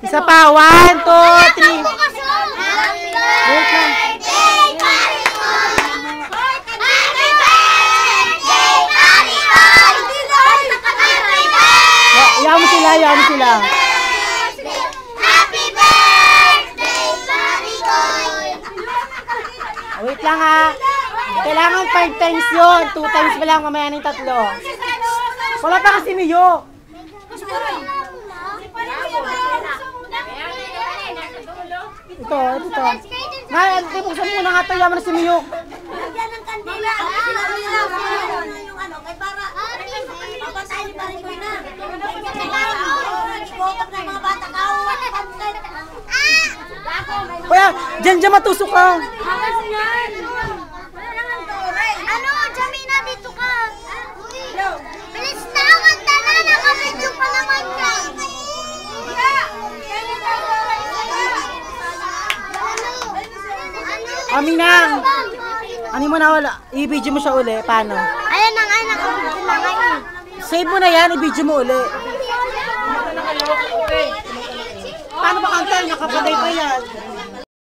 Isa pa. 1, 2, 3. Wait lang. Iyaw mo sila, iyaw mo sila. Wait lang ha. Kailangan 5 times yun. 2 times pa lang, mamaya ng 3. Wala pa kasi Miyo. Ito. Ngayon, buksan mo na nga ito. Yaman na si Miyo. Lagyan ng kandila. Yung ano, kay para papatayin ni Parigoy na. Ibotok ng mga bata kawan. Kuya, dyan matusok ka. Ano, Jamina, dito ka. Bilis na, wanta na. Nakabidyo pa naman ka. Aminang. Ano mo na wala? I-video mo siya uli. Paano? Ayan na nga, nakabidyo na nga. Save mo na yan. I-video mo uli. Paano ba kanta? Nakapatay pa yan.